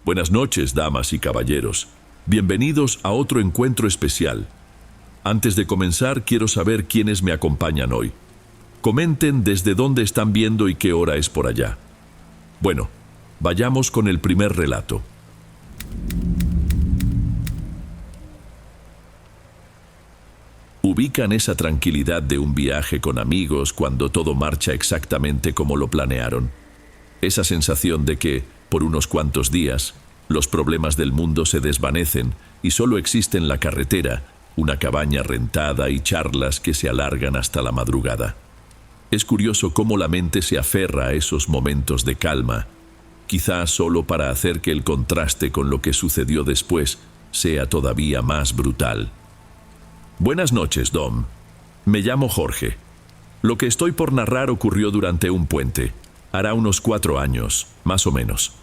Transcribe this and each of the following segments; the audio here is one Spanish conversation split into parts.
Buenas noches, damas y caballeros. Bienvenidos a otro encuentro especial. Antes de comenzar, quiero saber quiénes me acompañan hoy. Comenten desde dónde están viendo y qué hora es por allá. Bueno, vayamos con el primer relato. ¿Ubican esa tranquilidad de un viaje con amigos cuando todo marcha exactamente como lo planearon? Esa sensación de que, por unos cuantos días, los problemas del mundo se desvanecen y solo existen la carretera, una cabaña rentada y charlas que se alargan hasta la madrugada. Es curioso cómo la mente se aferra a esos momentos de calma, quizás solo para hacer que el contraste con lo que sucedió después sea todavía más brutal. Buenas noches, Dom. Me llamo Jorge. Lo que estoy por narrar ocurrió durante un puente. Hará unos 4 años, más o menos.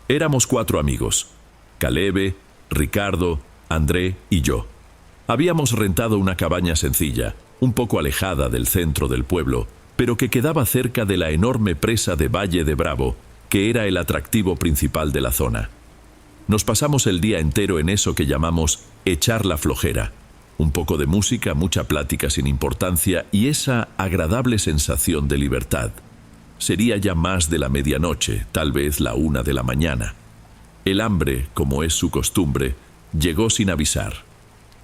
Éramos 4 amigos: Caleb, Ricardo, André y yo. Habíamos rentado una cabaña sencilla, un poco alejada del centro del pueblo, pero que quedaba cerca de la enorme presa de Valle de Bravo, que era el atractivo principal de la zona. Nos pasamos el día entero en eso que llamamos echar la flojera. Un poco de música, mucha plática sin importancia y esa agradable sensación de libertad. Sería ya más de la medianoche, tal vez la 1 de la mañana. El hambre, como es su costumbre, llegó sin avisar.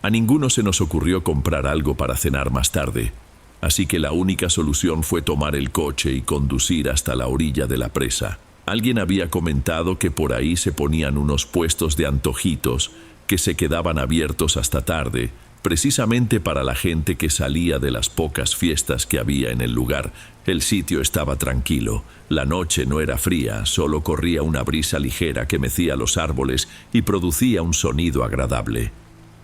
A ninguno se nos ocurrió comprar algo para cenar más tarde, así que la única solución fue tomar el coche y conducir hasta la orilla de la presa. Alguien había comentado que por ahí se ponían unos puestos de antojitos que se quedaban abiertos hasta tarde, precisamente para la gente que salía de las pocas fiestas que había en el lugar. El sitio estaba tranquilo, la noche no era fría, solo corría una brisa ligera que mecía los árboles y producía un sonido agradable.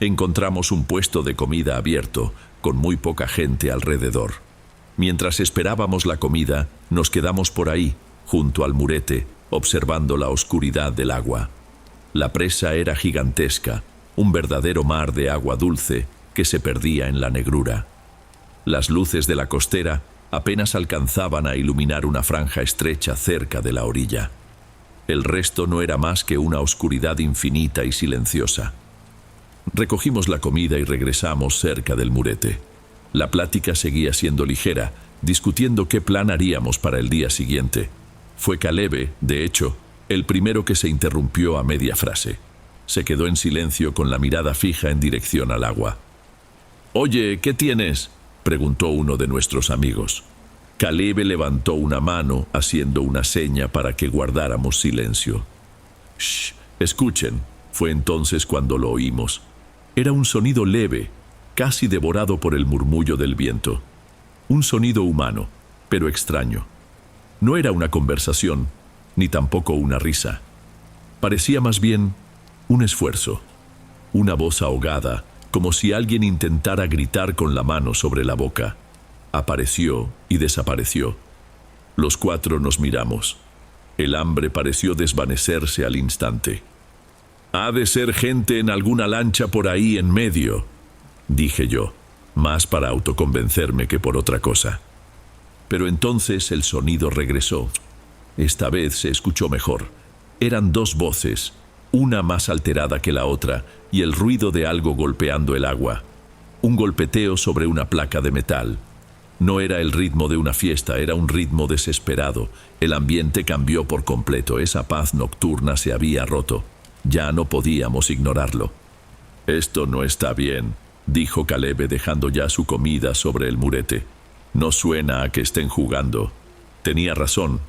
Encontramos un puesto de comida abierto, con muy poca gente alrededor. Mientras esperábamos la comida, nos quedamos por ahí, junto al murete, observando la oscuridad del agua. La presa era gigantesca, un verdadero mar de agua dulce que se perdía en la negrura. Las luces de la costera apenas alcanzaban a iluminar una franja estrecha cerca de la orilla. El resto no era más que una oscuridad infinita y silenciosa. Recogimos la comida y regresamos cerca del murete. La plática seguía siendo ligera, discutiendo qué plan haríamos para el día siguiente. Fue Caleb, de hecho, el primero que se interrumpió a media frase. Se quedó en silencio con la mirada fija en dirección al agua. «Oye, ¿qué tienes?», preguntó uno de nuestros amigos. Caleb levantó una mano haciendo una seña para que guardáramos silencio. «Shh, escuchen», fue entonces cuando lo oímos. Era un sonido leve, casi devorado por el murmullo del viento. Un sonido humano, pero extraño. No era una conversación, ni tampoco una risa. Parecía más bien un esfuerzo, una voz ahogada, como si alguien intentara gritar con la mano sobre la boca. Apareció y desapareció. Los 4 nos miramos. El hambre pareció desvanecerse al instante. «Ha de ser gente en alguna lancha por ahí en medio», dije yo, más para autoconvencerme que por otra cosa. Pero entonces el sonido regresó. Esta vez se escuchó mejor. Eran 2 voces, una más alterada que la otra, y el ruido de algo golpeando el agua. Un golpeteo sobre una placa de metal. No era el ritmo de una fiesta, era un ritmo desesperado. El ambiente cambió por completo, esa paz nocturna se había roto. Ya no podíamos ignorarlo. «Esto no está bien», dijo Caleb dejando ya su comida sobre el murete. «No suena a que estén jugando». Tenía razón.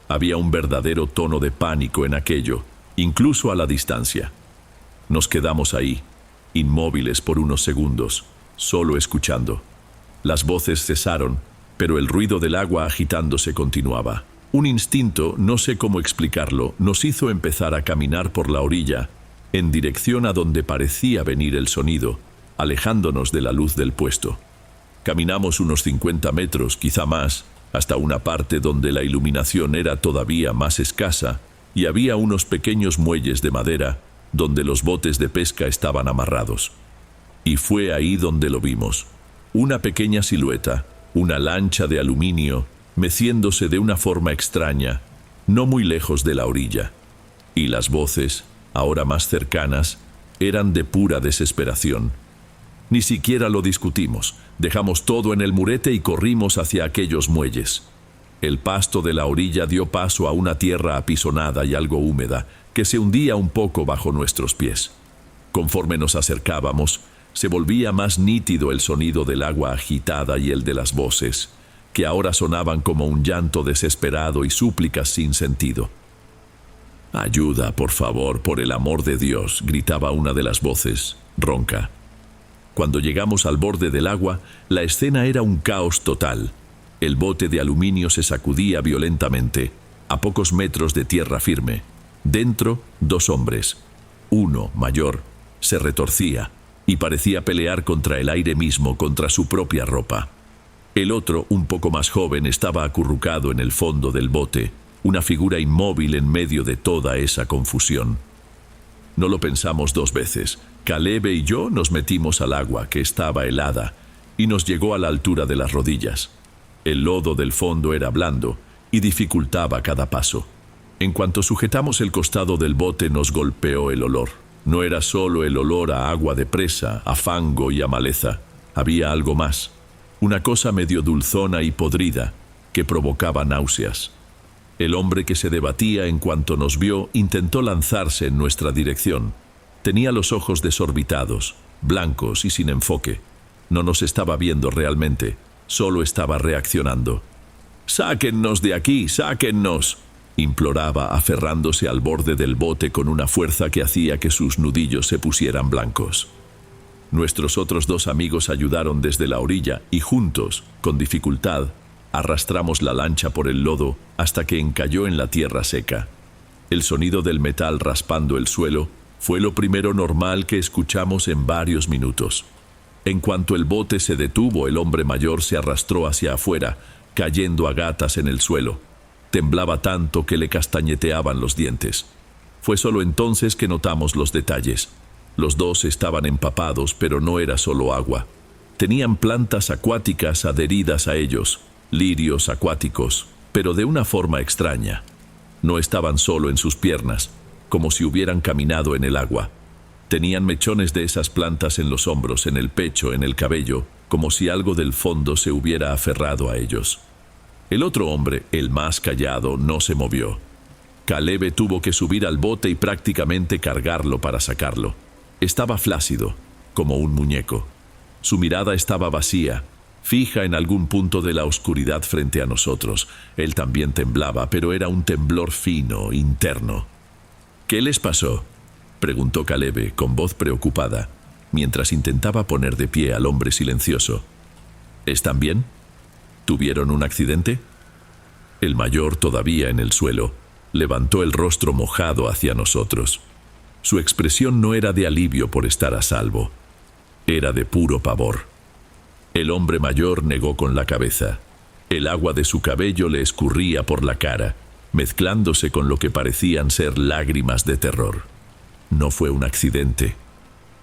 Había un verdadero tono de pánico en aquello, incluso a la distancia. Nos quedamos ahí, inmóviles por unos segundos, solo escuchando. Las voces cesaron, pero el ruido del agua agitándose continuaba. Un instinto, no sé cómo explicarlo, nos hizo empezar a caminar por la orilla, en dirección a donde parecía venir el sonido, alejándonos de la luz del puesto. Caminamos unos 50 metros, quizá más, hasta una parte donde la iluminación era todavía más escasa y había unos pequeños muelles de madera donde los botes de pesca estaban amarrados. Y fue ahí donde lo vimos. Una pequeña silueta, una lancha de aluminio, meciéndose de una forma extraña, no muy lejos de la orilla. Y y las voces, ahora más cercanas, eran de pura desesperación. Ni siquiera lo discutimos. Dejamos todo en el murete y corrimos hacia aquellos muelles. El pasto de la orilla dio paso a una tierra apisonada y algo húmeda, que se hundía un poco bajo nuestros pies. Conforme nos acercábamos, se volvía más nítido el sonido del agua agitada y el de las voces, que ahora sonaban como un llanto desesperado y súplicas sin sentido. «Ayuda, por favor, por el amor de Dios», gritaba una de las voces, ronca. Cuando llegamos al borde del agua, la escena era un caos total. El bote de aluminio se sacudía violentamente, a pocos metros de tierra firme. Dentro, 2 hombres. Uno, mayor, se retorcía y parecía pelear contra el aire mismo, contra su propia ropa. El otro, un poco más joven, estaba acurrucado en el fondo del bote, una figura inmóvil en medio de toda esa confusión. No lo pensamos 2 veces. Caleb y yo nos metimos al agua, que estaba helada, y nos llegó a la altura de las rodillas. El lodo del fondo era blando y dificultaba cada paso. En cuanto sujetamos el costado del bote, nos golpeó el olor. No era solo el olor a agua de presa, a fango y a maleza. Había algo más, una cosa medio dulzona y podrida, que provocaba náuseas. El hombre que se debatía en cuanto nos vio intentó lanzarse en nuestra dirección. Tenía los ojos desorbitados, blancos y sin enfoque. No nos estaba viendo realmente, solo estaba reaccionando. «¡Sáquennos de aquí! ¡Sáquennos!», imploraba, aferrándose al borde del bote con una fuerza que hacía que sus nudillos se pusieran blancos. Nuestros otros 2 amigos ayudaron desde la orilla y juntos, con dificultad, arrastramos la lancha por el lodo hasta que encalló en la tierra seca. El sonido del metal raspando el suelo fue lo primero normal que escuchamos en varios minutos. En cuanto el bote se detuvo, el hombre mayor se arrastró hacia afuera, cayendo a gatas en el suelo. Temblaba tanto que le castañeteaban los dientes. Fue solo entonces que notamos los detalles. Los 2 estaban empapados, pero no era solo agua. Tenían plantas acuáticas adheridas a ellos, lirios acuáticos, pero de una forma extraña. No estaban solo en sus piernas, como si hubieran caminado en el agua. Tenían mechones de esas plantas en los hombros, en el pecho, en el cabello, como si algo del fondo se hubiera aferrado a ellos. El otro hombre, el más callado, no se movió. Caleb tuvo que subir al bote y prácticamente cargarlo para sacarlo. Estaba flácido, como un muñeco. Su mirada estaba vacía, fija en algún punto de la oscuridad frente a nosotros. Él también temblaba, pero era un temblor fino, interno. «¿Qué les pasó?», preguntó Caleb con voz preocupada, mientras intentaba poner de pie al hombre silencioso. «¿Están bien? ¿Tuvieron un accidente?». El mayor, todavía en el suelo, levantó el rostro mojado hacia nosotros. Su expresión no era de alivio por estar a salvo, era de puro pavor. El hombre mayor negó con la cabeza. El agua de su cabello le escurría por la cara, mezclándose con lo que parecían ser lágrimas de terror. «No fue un accidente»,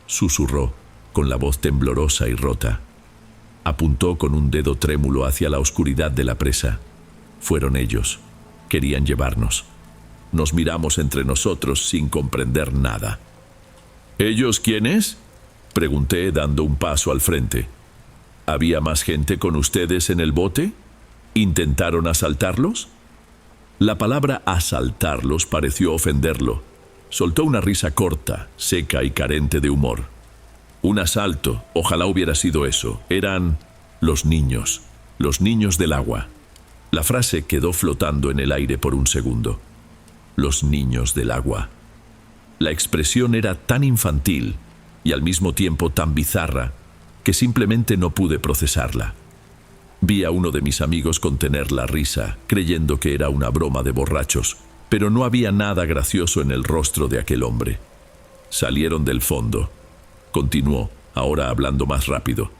susurró, con la voz temblorosa y rota. Apuntó con un dedo trémulo hacia la oscuridad de la presa. Fueron ellos. Querían llevarnos. Nos miramos entre nosotros sin comprender nada. «¿Ellos quiénes?», pregunté, dando un paso al frente. «¿Había más gente con ustedes en el bote? ¿Intentaron asaltarlos?». La palabra asaltarlos pareció ofenderlo. Soltó una risa corta, seca y carente de humor. «Un asalto, ojalá hubiera sido eso. Eran los niños del agua». La frase quedó flotando en el aire por un segundo. Los niños del agua. La expresión era tan infantil y al mismo tiempo tan bizarra que simplemente no pude procesarla. Vi a uno de mis amigos contener la risa, creyendo que era una broma de borrachos, pero no había nada gracioso en el rostro de aquel hombre. «Salieron del fondo», continuó, ahora hablando más rápido,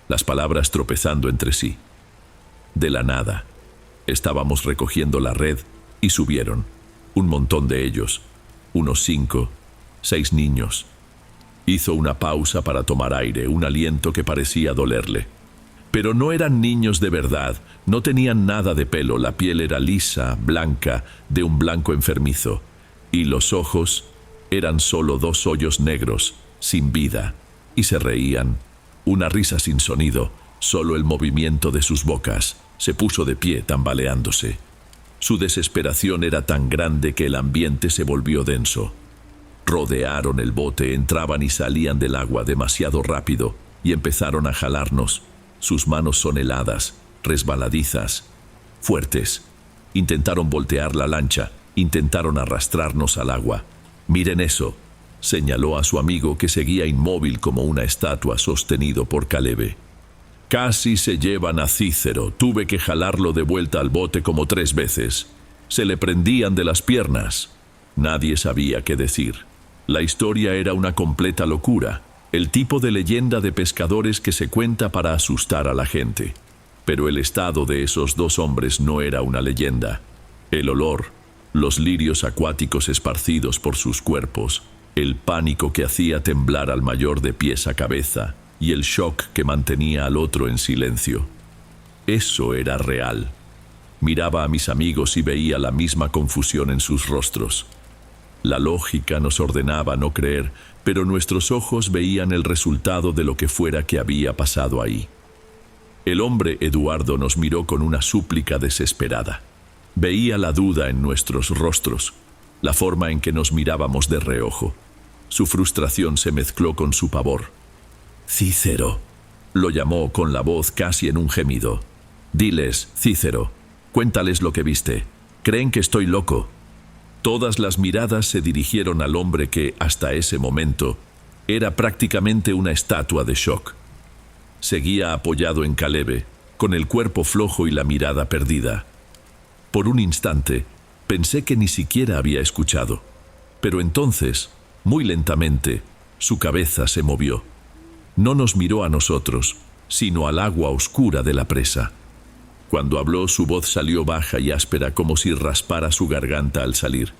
las palabras tropezando entre sí. «De la nada. Estábamos recogiendo la red y subieron. Un montón de ellos, unos 5, 6 niños». Hizo una pausa para tomar aire, un aliento que parecía dolerle. Pero no eran niños de verdad, no tenían nada de pelo, la piel era lisa, blanca, de un blanco enfermizo. Y los ojos eran solo dos hoyos negros, sin vida, y se reían. Una risa sin sonido, solo el movimiento de sus bocas. Se puso de pie, tambaleándose. Su desesperación era tan grande que el ambiente se volvió denso. Rodearon el bote, entraban y salían del agua demasiado rápido y empezaron a jalarnos. Sus manos son heladas, resbaladizas, fuertes. Intentaron voltear la lancha, intentaron arrastrarnos al agua. «Miren eso», señaló a su amigo que seguía inmóvil como una estatua sostenido por Caleb. «Casi se llevan a Cícero. Tuve que jalarlo de vuelta al bote como 3 veces. Se le prendían de las piernas». Nadie sabía qué decir. La historia era una completa locura, el tipo de leyenda de pescadores que se cuenta para asustar a la gente. Pero el estado de esos 2 hombres no era una leyenda. El olor, los lirios acuáticos esparcidos por sus cuerpos, el pánico que hacía temblar al mayor de pies a cabeza y el shock que mantenía al otro en silencio. Eso era real. Miraba a mis amigos y veía la misma confusión en sus rostros. La lógica nos ordenaba no creer, pero nuestros ojos veían el resultado de lo que fuera que había pasado ahí. El hombre Eduardo nos miró con una súplica desesperada. Veía la duda en nuestros rostros, la forma en que nos mirábamos de reojo. Su frustración se mezcló con su pavor. «Cícero», lo llamó con la voz casi en un gemido. «Diles, Cícero, cuéntales lo que viste. Creen que estoy loco». Todas las miradas se dirigieron al hombre que, hasta ese momento, era prácticamente una estatua de shock. Seguía apoyado en Caleb, con el cuerpo flojo y la mirada perdida. Por un instante, pensé que ni siquiera había escuchado. Pero entonces, muy lentamente, su cabeza se movió. No nos miró a nosotros, sino al agua oscura de la presa. Cuando habló, su voz salió baja y áspera como si raspara su garganta al salir.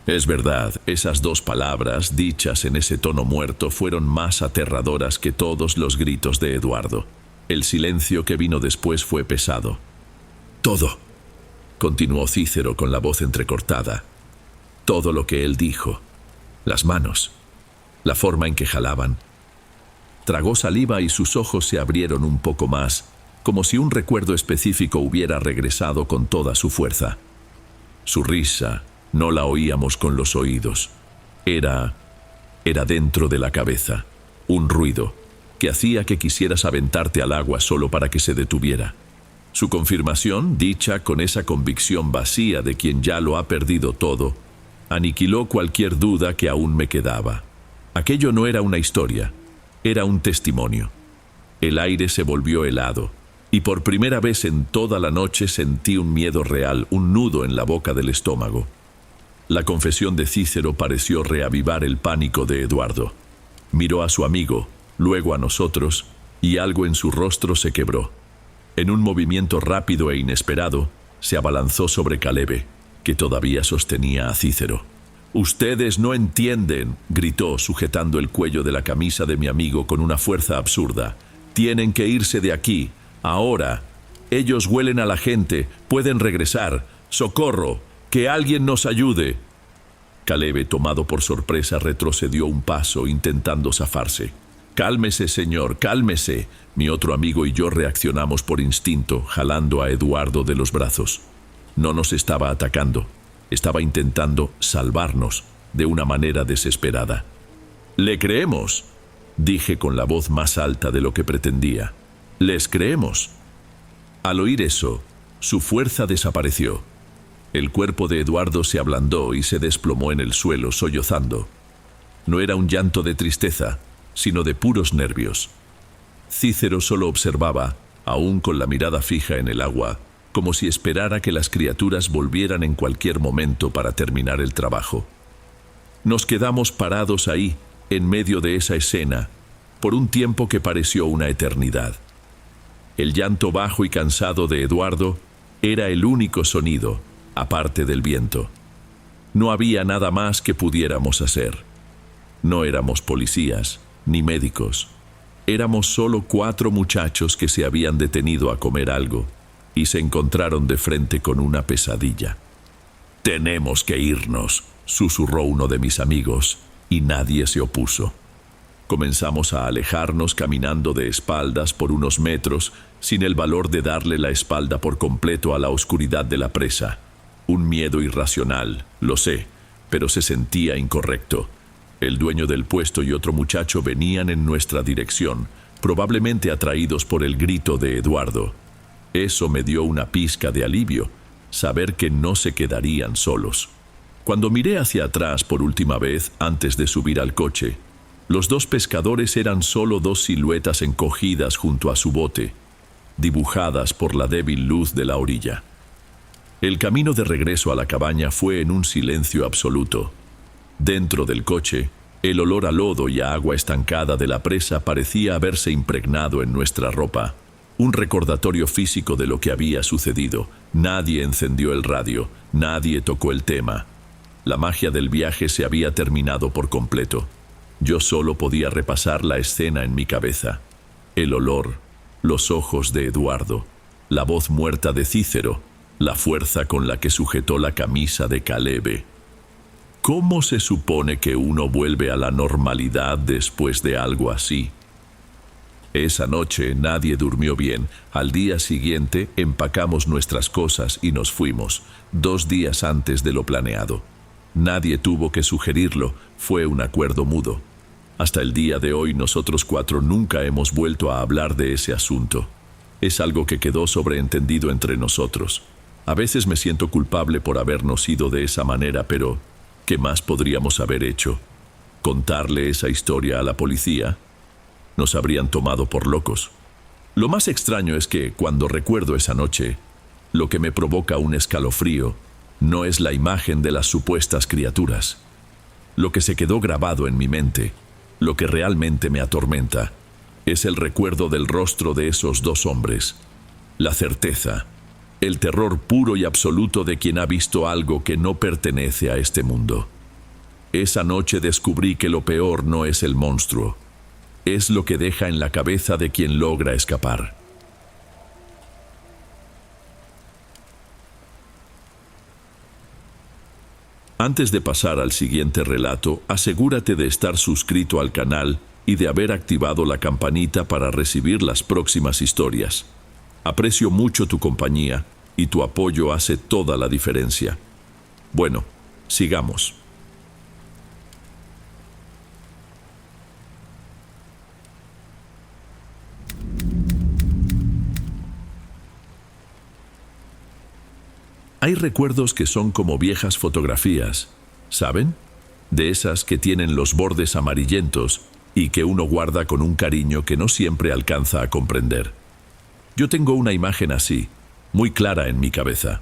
Es verdad, esas 2 palabras, dichas en ese tono muerto, fueron más aterradoras que todos los gritos de Eduardo. El silencio que vino después fue pesado. «Todo», continuó Cícero con la voz entrecortada. «Todo lo que él dijo. Las manos, la forma en que jalaban». Tragó saliva y sus ojos se abrieron un poco más, como si un recuerdo específico hubiera regresado con toda su fuerza. Su risa no la oíamos con los oídos. Era dentro de la cabeza, un ruido que hacía que quisieras aventarte al agua solo para que se detuviera. Su confirmación, dicha con esa convicción vacía de quien ya lo ha perdido todo, aniquiló cualquier duda que aún me quedaba. Aquello no era una historia, era un testimonio. El aire se volvió helado, y por primera vez en toda la noche sentí un miedo real, un nudo en la boca del estómago. La confesión de Cícero pareció reavivar el pánico de Eduardo. Miró a su amigo, luego a nosotros, y algo en su rostro se quebró. En un movimiento rápido e inesperado, se abalanzó sobre Caleb, que todavía sostenía a Cícero. «Ustedes no entienden», gritó, sujetando el cuello de la camisa de mi amigo con una fuerza absurda. «Tienen que irse de aquí. Ahora. Ellos huelen a la gente. Pueden regresar. ¡Socorro! ¡Que alguien nos ayude!». Caleb, tomado por sorpresa, retrocedió un paso, intentando zafarse. «Cálmese, señor, cálmese». Mi otro amigo y yo reaccionamos por instinto, jalando a Eduardo de los brazos. No nos estaba atacando. Estaba intentando salvarnos de una manera desesperada. «Le creemos», dije con la voz más alta de lo que pretendía. «Les creemos». Al oír eso, su fuerza desapareció. El cuerpo de Eduardo se ablandó y se desplomó en el suelo, sollozando. No era un llanto de tristeza, sino de puros nervios. Cícero solo observaba, aún con la mirada fija en el agua, como si esperara que las criaturas volvieran en cualquier momento para terminar el trabajo. Nos quedamos parados ahí, en medio de esa escena, por un tiempo que pareció una eternidad. El llanto bajo y cansado de Eduardo era el único sonido, aparte del viento. No había nada más que pudiéramos hacer. No éramos policías, ni médicos. Éramos solo 4 muchachos que se habían detenido a comer algo y se encontraron de frente con una pesadilla. «Tenemos que irnos», susurró uno de mis amigos, y nadie se opuso. Comenzamos a alejarnos caminando de espaldas por unos metros, sin el valor de darle la espalda por completo a la oscuridad de la presa. Un miedo irracional, lo sé, pero se sentía incorrecto. El dueño del puesto y otro muchacho venían en nuestra dirección, probablemente atraídos por el grito de Eduardo. Eso me dio una pizca de alivio, saber que no se quedarían solos. Cuando miré hacia atrás por última vez antes de subir al coche, los dos pescadores eran solo dos siluetas encogidas junto a su bote, dibujadas por la débil luz de la orilla. El camino de regreso a la cabaña fue en un silencio absoluto. Dentro del coche, el olor a lodo y a agua estancada de la presa parecía haberse impregnado en nuestra ropa. Un recordatorio físico de lo que había sucedido. Nadie encendió el radio, nadie tocó el tema. La magia del viaje se había terminado por completo. Yo solo podía repasar la escena en mi cabeza. El olor, los ojos de Eduardo, la voz muerta de Cícero, la fuerza con la que sujetó la camisa de Caleb. ¿Cómo se supone que uno vuelve a la normalidad después de algo así? Esa noche nadie durmió bien. Al día siguiente empacamos nuestras cosas y nos fuimos, 2 días antes de lo planeado. Nadie tuvo que sugerirlo, fue un acuerdo mudo. Hasta el día de hoy nosotros 4 nunca hemos vuelto a hablar de ese asunto. Es algo que quedó sobreentendido entre nosotros. A veces me siento culpable por habernos ido de esa manera, pero ¿qué más podríamos haber hecho? ¿Contarle esa historia a la policía? Nos habrían tomado por locos. Lo más extraño es que, cuando recuerdo esa noche, lo que me provoca un escalofrío no es la imagen de las supuestas criaturas. Lo que se quedó grabado en mi mente, lo que realmente me atormenta, es el recuerdo del rostro de esos 2 hombres, la certeza, el terror puro y absoluto de quien ha visto algo que no pertenece a este mundo. Esa noche descubrí que lo peor no es el monstruo, es lo que deja en la cabeza de quien logra escapar. Antes de pasar al siguiente relato, asegúrate de estar suscrito al canal y de haber activado la campanita para recibir las próximas historias. Aprecio mucho tu compañía y tu apoyo hace toda la diferencia. Bueno, sigamos. Hay recuerdos que son como viejas fotografías, ¿saben? De esas que tienen los bordes amarillentos y que uno guarda con un cariño que no siempre alcanza a comprender. Yo tengo una imagen así, muy clara en mi cabeza.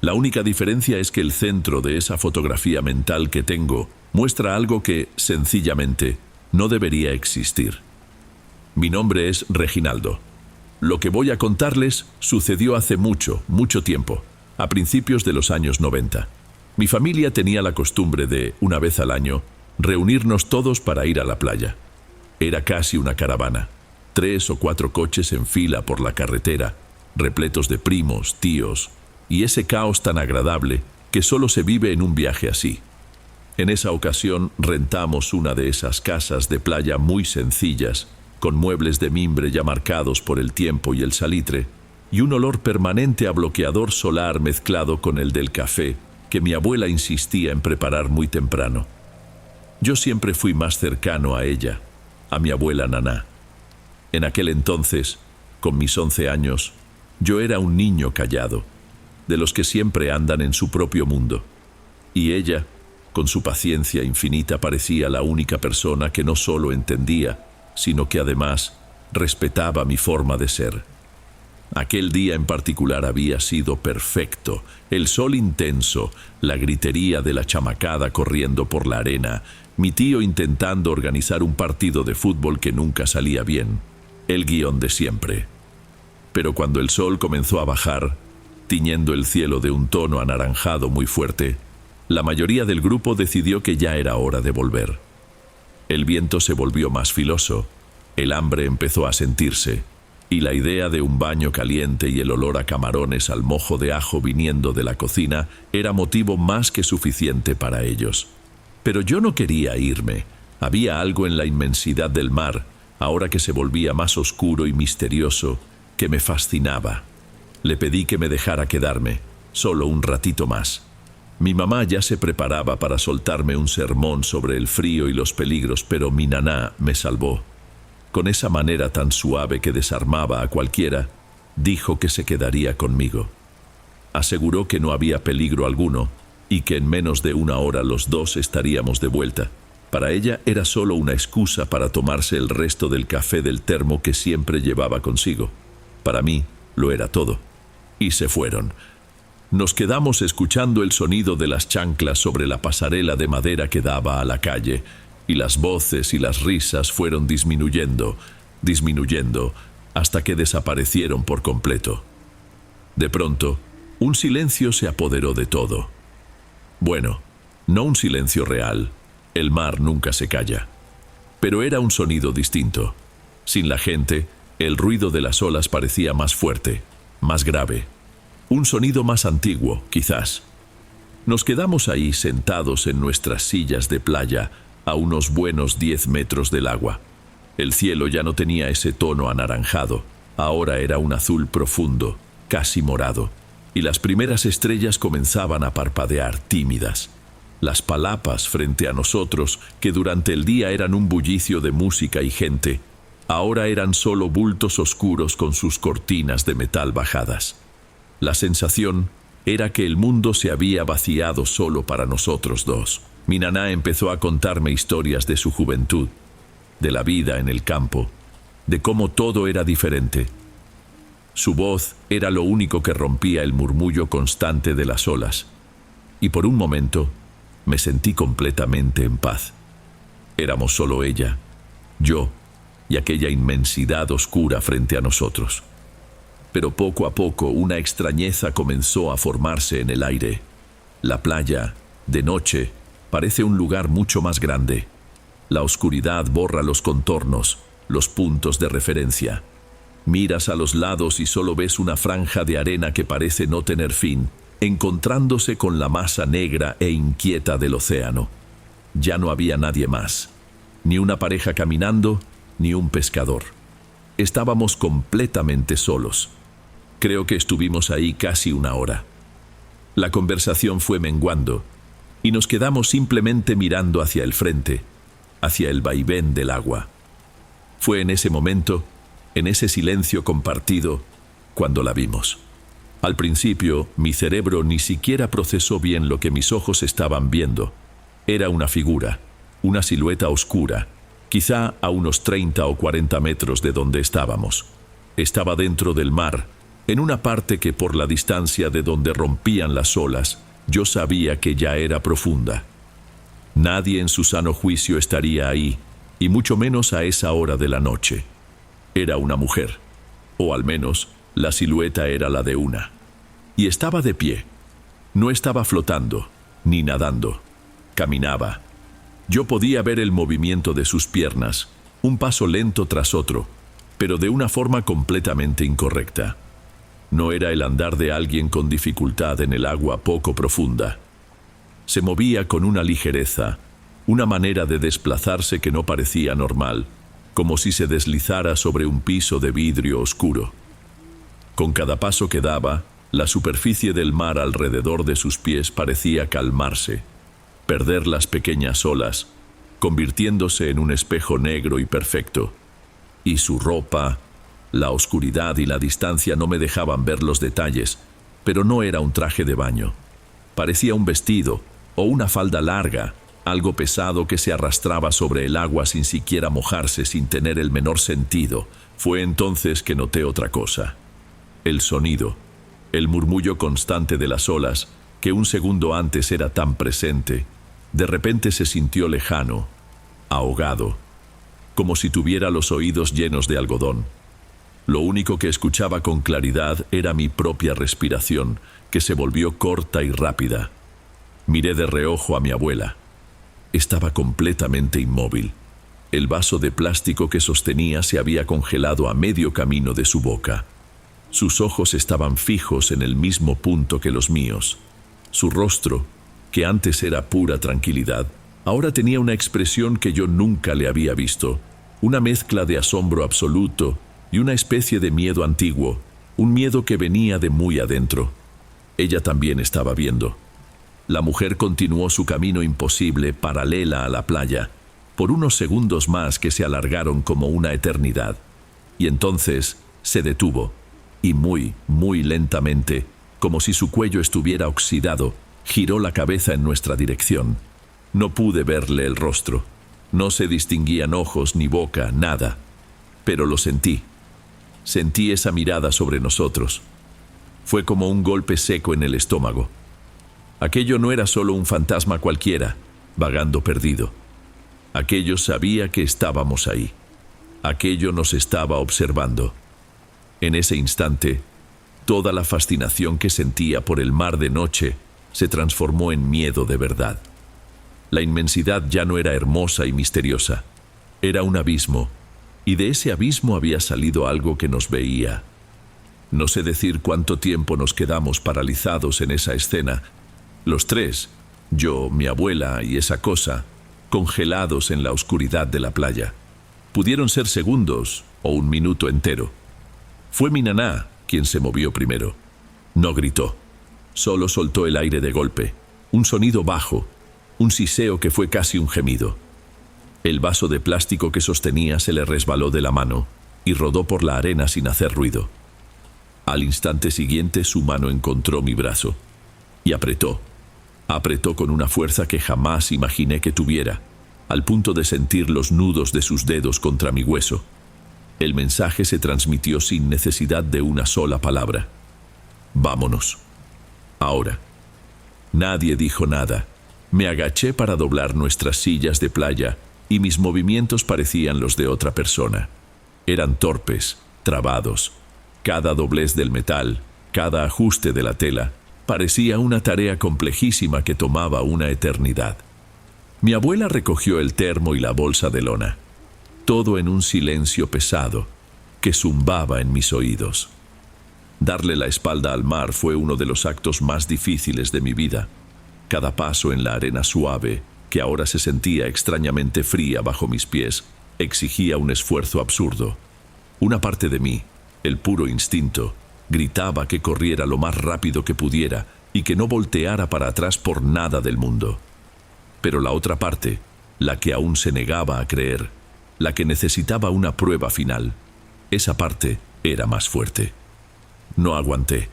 La única diferencia es que el centro de esa fotografía mental que tengo muestra algo que, sencillamente, no debería existir. Mi nombre es Reginaldo. Lo que voy a contarles sucedió hace mucho, mucho tiempo. A principios de los años 90. Mi familia tenía la costumbre de, una vez al año, reunirnos todos para ir a la playa. Era casi una caravana, 3 o 4 coches en fila por la carretera, repletos de primos, tíos, y ese caos tan agradable que solo se vive en un viaje así. En esa ocasión rentamos una de esas casas de playa muy sencillas, con muebles de mimbre ya marcados por el tiempo y el salitre, y un olor permanente a bloqueador solar mezclado con el del café que mi abuela insistía en preparar muy temprano. Yo siempre fui más cercano a ella, a mi abuela Naná. En aquel entonces, con mis 11 años, yo era un niño callado, de los que siempre andan en su propio mundo. Y ella, con su paciencia infinita, parecía la única persona que no solo entendía, sino que además respetaba mi forma de ser. Aquel día en particular había sido perfecto. El sol intenso, la gritería de la chamacada corriendo por la arena, mi tío intentando organizar un partido de fútbol que nunca salía bien, el guión de siempre. Pero cuando el sol comenzó a bajar, tiñendo el cielo de un tono anaranjado muy fuerte, la mayoría del grupo decidió que ya era hora de volver. El viento se volvió más filoso, el hambre empezó a sentirse, y la idea de un baño caliente y el olor a camarones al mojo de ajo viniendo de la cocina era motivo más que suficiente para ellos. Pero yo no quería irme. Había algo en la inmensidad del mar, ahora que se volvía más oscuro y misterioso, que me fascinaba. Le pedí que me dejara quedarme, solo un ratito más. Mi mamá ya se preparaba para soltarme un sermón sobre el frío y los peligros, pero mi naná me salvó. Con esa manera tan suave que desarmaba a cualquiera, dijo que se quedaría conmigo. Aseguró que no había peligro alguno y que en menos de una hora los dos estaríamos de vuelta. Para ella era solo una excusa para tomarse el resto del café del termo que siempre llevaba consigo. Para mí lo era todo. Y se fueron. Nos quedamos escuchando el sonido de las chanclas sobre la pasarela de madera que daba a la calle, y las voces y las risas fueron disminuyendo, hasta que desaparecieron por completo. De pronto, un silencio se apoderó de todo. Bueno, no un silencio real. El mar nunca se calla. Pero era un sonido distinto. Sin la gente, el ruido de las olas parecía más fuerte, más grave. Un sonido más antiguo, quizás. Nos quedamos ahí sentados en nuestras sillas de playa, a unos buenos 10 metros del agua. El cielo ya no tenía ese tono anaranjado, ahora era un azul profundo, casi morado, y las primeras estrellas comenzaban a parpadear tímidas. Las palapas frente a nosotros, que durante el día eran un bullicio de música y gente, ahora eran solo bultos oscuros con sus cortinas de metal bajadas. La sensación era que el mundo se había vaciado solo para nosotros dos. Mi naná empezó a contarme historias de su juventud, de la vida en el campo, de cómo todo era diferente. Su voz era lo único que rompía el murmullo constante de las olas, y por un momento me sentí completamente en paz. Éramos solo ella, yo y aquella inmensidad oscura frente a nosotros. Pero poco a poco una extrañeza comenzó a formarse en el aire. La playa, de noche, parece un lugar mucho más grande. La oscuridad borra los contornos, los puntos de referencia. Miras a los lados y solo ves una franja de arena que parece no tener fin, encontrándose con la masa negra e inquieta del océano. Ya no había nadie más, ni una pareja caminando, ni un pescador. Estábamos completamente solos. Creo que estuvimos ahí casi una hora. La conversación fue menguando, y nos quedamos simplemente mirando hacia el frente, hacia el vaivén del agua. Fue en ese momento, en ese silencio compartido, cuando la vimos. Al principio, mi cerebro ni siquiera procesó bien lo que mis ojos estaban viendo. Era una figura, una silueta oscura, quizá a unos 30 o 40 metros de donde estábamos. Estaba dentro del mar, en una parte que por la distancia de donde rompían las olas, yo sabía que ya era profunda. Nadie en su sano juicio estaría ahí, y mucho menos a esa hora de la noche. Era una mujer, o al menos la silueta era la de una. Y estaba de pie. No estaba flotando, ni nadando. Caminaba. Yo podía ver el movimiento de sus piernas, un paso lento tras otro, pero de una forma completamente incorrecta. No era el andar de alguien con dificultad en el agua poco profunda. Se movía con una ligereza, una manera de desplazarse que no parecía normal, como si se deslizara sobre un piso de vidrio oscuro. Con cada paso que daba, la superficie del mar alrededor de sus pies parecía calmarse, perder las pequeñas olas, convirtiéndose en un espejo negro y perfecto. Y su ropa, la oscuridad y la distancia no me dejaban ver los detalles, pero no era un traje de baño. Parecía un vestido o una falda larga, algo pesado que se arrastraba sobre el agua sin siquiera mojarse, sin tener el menor sentido. Fue entonces que noté otra cosa. El sonido, el murmullo constante de las olas, que un segundo antes era tan presente, de repente se sintió lejano, ahogado, como si tuviera los oídos llenos de algodón. Lo único que escuchaba con claridad era mi propia respiración, que se volvió corta y rápida. Miré de reojo a mi abuela. Estaba completamente inmóvil. El vaso de plástico que sostenía se había congelado a medio camino de su boca. Sus ojos estaban fijos en el mismo punto que los míos. Su rostro, que antes era pura tranquilidad, ahora tenía una expresión que yo nunca le había visto, una mezcla de asombro absoluto y una especie de miedo antiguo, un miedo que venía de muy adentro. Ella también estaba viendo. La mujer continuó su camino imposible, paralela a la playa, por unos segundos más que se alargaron como una eternidad. Y entonces se detuvo, y muy, muy lentamente, como si su cuello estuviera oxidado, giró la cabeza en nuestra dirección. No pude verle el rostro. No se distinguían ojos ni boca, nada. Pero lo sentí. Sentí esa mirada sobre nosotros. Fue como un golpe seco en el estómago. Aquello no era solo un fantasma cualquiera, vagando perdido. Aquello sabía que estábamos ahí. Aquello nos estaba observando. En ese instante, toda la fascinación que sentía por el mar de noche se transformó en miedo de verdad. La inmensidad ya no era hermosa y misteriosa. Era un abismo, y de ese abismo había salido algo que nos veía. No sé decir cuánto tiempo nos quedamos paralizados en esa escena. Los tres, yo, mi abuela y esa cosa, congelados en la oscuridad de la playa. Pudieron ser segundos o un minuto entero. Fue mi naná quien se movió primero. No gritó, solo soltó el aire de golpe, un sonido bajo, un siseo que fue casi un gemido. El vaso de plástico que sostenía se le resbaló de la mano y rodó por la arena sin hacer ruido. Al instante siguiente su mano encontró mi brazo y apretó. Apretó con una fuerza que jamás imaginé que tuviera, al punto de sentir los nudos de sus dedos contra mi hueso. El mensaje se transmitió sin necesidad de una sola palabra. Vámonos. Ahora. Nadie dijo nada. Me agaché para doblar nuestras sillas de playa y mis movimientos parecían los de otra persona. Eran torpes, trabados. Cada doblez del metal, cada ajuste de la tela, parecía una tarea complejísima que tomaba una eternidad. Mi abuela recogió el termo y la bolsa de lona, todo en un silencio pesado que zumbaba en mis oídos. Darle la espalda al mar fue uno de los actos más difíciles de mi vida. Cada paso en la arena suave, que ahora se sentía extrañamente fría bajo mis pies, exigía un esfuerzo absurdo. Una parte de mí, el puro instinto, gritaba que corriera lo más rápido que pudiera y que no volteara para atrás por nada del mundo. Pero la otra parte, la que aún se negaba a creer, la que necesitaba una prueba final, esa parte era más fuerte. No aguanté.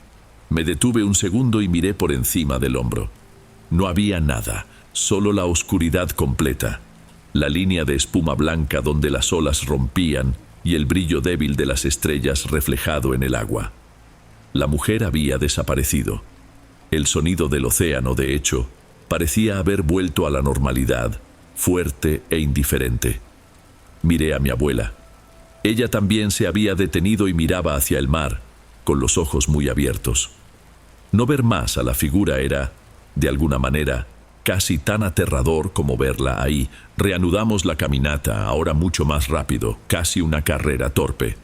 Me detuve un segundo y miré por encima del hombro. No había nada, solo la oscuridad completa, la línea de espuma blanca donde las olas rompían y el brillo débil de las estrellas reflejado en el agua. La mujer había desaparecido. El sonido del océano, de hecho, parecía haber vuelto a la normalidad, fuerte e indiferente. Miré a mi abuela. Ella también se había detenido y miraba hacia el mar, con los ojos muy abiertos. No ver más a la figura era, de alguna manera, casi tan aterrador como verla ahí. Reanudamos la caminata, ahora mucho más rápido, casi una carrera torpe.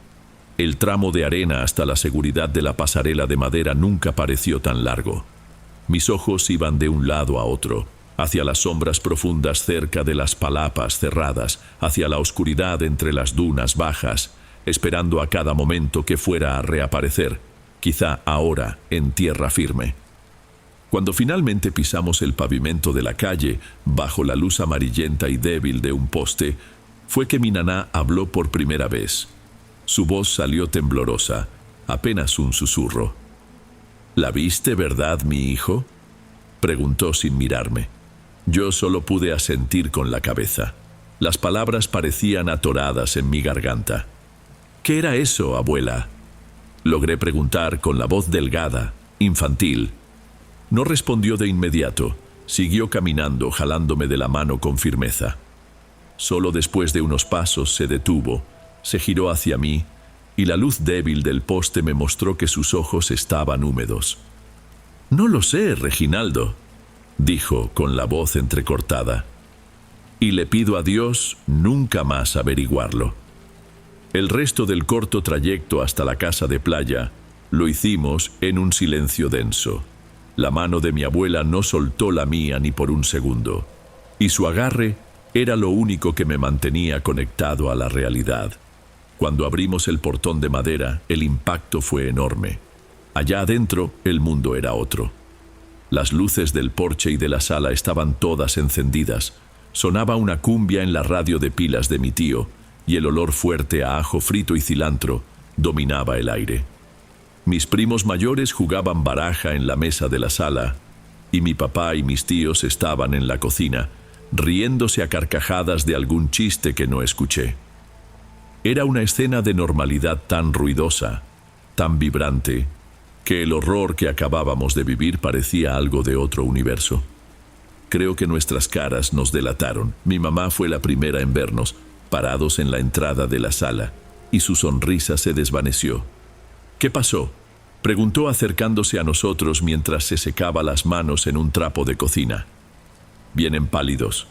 El tramo de arena hasta la seguridad de la pasarela de madera nunca pareció tan largo. Mis ojos iban de un lado a otro, hacia las sombras profundas cerca de las palapas cerradas, hacia la oscuridad entre las dunas bajas, esperando a cada momento que fuera a reaparecer, quizá ahora en tierra firme. Cuando finalmente pisamos el pavimento de la calle, bajo la luz amarillenta y débil de un poste, fue que mi naná habló por primera vez. Su voz salió temblorosa, apenas un susurro. ¿La viste, verdad, mi hijo?, preguntó sin mirarme. Yo solo pude asentir con la cabeza. Las palabras parecían atoradas en mi garganta. ¿Qué era eso, abuela?, logré preguntar con la voz delgada, infantil. No respondió de inmediato. Siguió caminando, jalándome de la mano con firmeza. Solo después de unos pasos se detuvo, se giró hacia mí, y la luz débil del poste me mostró que sus ojos estaban húmedos. «No lo sé, Reginaldo», dijo con la voz entrecortada. y le pido a Dios nunca más averiguarlo. El resto del corto trayecto hasta la casa de playa lo hicimos en un silencio denso. La mano de mi abuela no soltó la mía ni por un segundo, y su agarre era lo único que me mantenía conectado a la realidad. Cuando abrimos el portón de madera, el impacto fue enorme. Allá adentro, el mundo era otro. Las luces del porche y de la sala estaban todas encendidas. Sonaba una cumbia en la radio de pilas de mi tío, y el olor fuerte a ajo frito y cilantro dominaba el aire. Mis primos mayores jugaban baraja en la mesa de la sala, y mi papá y mis tíos estaban en la cocina, riéndose a carcajadas de algún chiste que no escuché. Era una escena de normalidad tan ruidosa, tan vibrante, que el horror que acabábamos de vivir parecía algo de otro universo. Creo que nuestras caras nos delataron. Mi mamá fue la primera en vernos, parados en la entrada de la sala, y su sonrisa se desvaneció. «¿Qué pasó?», preguntó acercándose a nosotros mientras se secaba las manos en un trapo de cocina. «Vienen pálidos.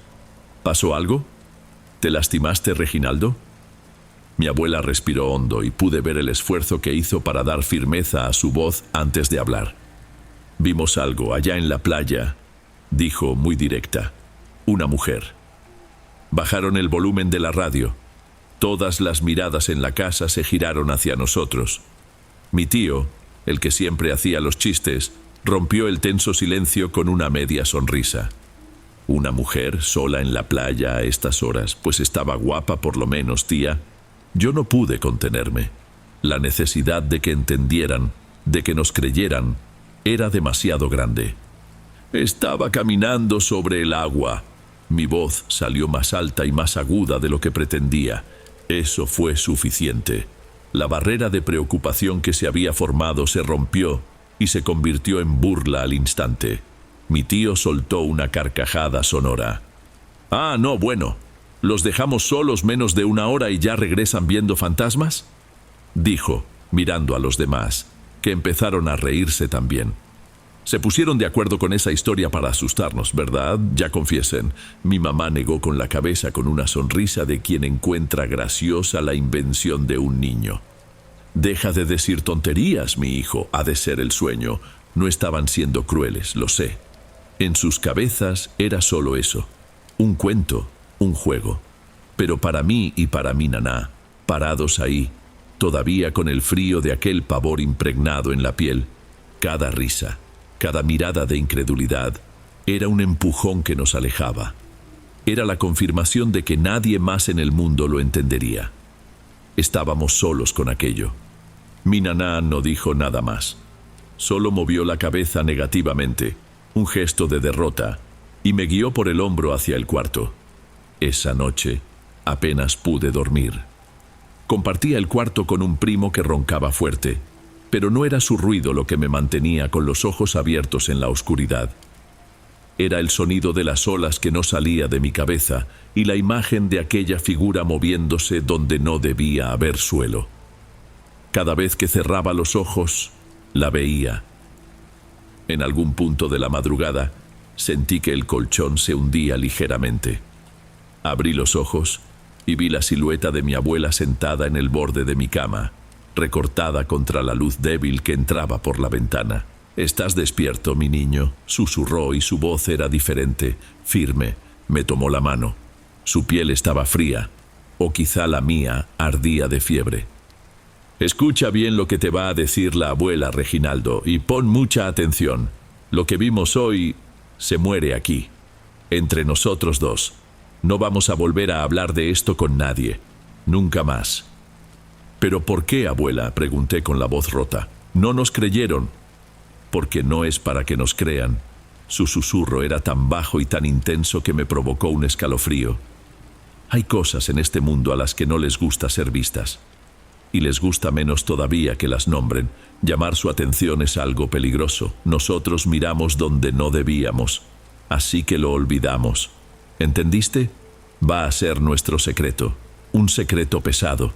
¿Pasó algo? ¿Te lastimaste, Reginaldo?». Mi abuela respiró hondo y pude ver el esfuerzo que hizo para dar firmeza a su voz antes de hablar. «Vimos algo allá en la playa», dijo muy directa. «Una mujer». Bajaron el volumen de la radio. Todas las miradas en la casa se giraron hacia nosotros. Mi tío, el que siempre hacía los chistes, rompió el tenso silencio con una media sonrisa. «¿Una mujer sola en la playa a estas horas? Pues estaba guapa por lo menos, tía». Yo no pude contenerme. La necesidad de que entendieran, de que nos creyeran, era demasiado grande. «Estaba caminando sobre el agua». Mi voz salió más alta y más aguda de lo que pretendía. Eso fue suficiente. La barrera de preocupación que se había formado se rompió y se convirtió en burla al instante. Mi tío soltó una carcajada sonora. «Ah, no, bueno. ¿Los dejamos solos menos de una hora y ya regresan viendo fantasmas?», dijo, mirando a los demás, que empezaron a reírse también. «Se pusieron de acuerdo con esa historia para asustarnos, ¿verdad? Ya confiesen». Mi mamá negó con la cabeza con una sonrisa de quien encuentra graciosa la invención de un niño. «Deja de decir tonterías, mi hijo, ha de ser el sueño». No estaban siendo crueles, lo sé. En sus cabezas era solo eso, un cuento, un juego. Pero para mí y para mi naná, parados ahí, todavía con el frío de aquel pavor impregnado en la piel, cada risa, cada mirada de incredulidad, era un empujón que nos alejaba. Era la confirmación de que nadie más en el mundo lo entendería. Estábamos solos con aquello. Mi naná no dijo nada más. Solo movió la cabeza negativamente, un gesto de derrota, y me guió por el hombro hacia el cuarto. Esa noche apenas pude dormir. Compartía el cuarto con un primo que roncaba fuerte, pero no era su ruido lo que me mantenía con los ojos abiertos en la oscuridad. Era el sonido de las olas que no salía de mi cabeza y la imagen de aquella figura moviéndose donde no debía haber suelo. Cada vez que cerraba los ojos, la veía. En algún punto de la madrugada, sentí que el colchón se hundía ligeramente. Abrí los ojos y vi la silueta de mi abuela sentada en el borde de mi cama, recortada contra la luz débil que entraba por la ventana. «¿Estás despierto, mi niño?», susurró y su voz era diferente, firme. Me tomó la mano. Su piel estaba fría, o quizá la mía ardía de fiebre. «Escucha bien lo que te va a decir la abuela, Reginaldo, y pon mucha atención. Lo que vimos hoy se muere aquí, entre nosotros dos. No vamos a volver a hablar de esto con nadie, nunca más». «¿Pero por qué, abuela?», pregunté con la voz rota. «No nos creyeron». «Porque no es para que nos crean». Su susurro era tan bajo y tan intenso que me provocó un escalofrío. Hay cosas en este mundo a las que no les gusta ser vistas. Y les gusta menos todavía que las nombren. Llamar su atención es algo peligroso. Nosotros miramos donde no debíamos, así que lo olvidamos. ¿Entendiste? Va a ser nuestro secreto, un secreto pesado.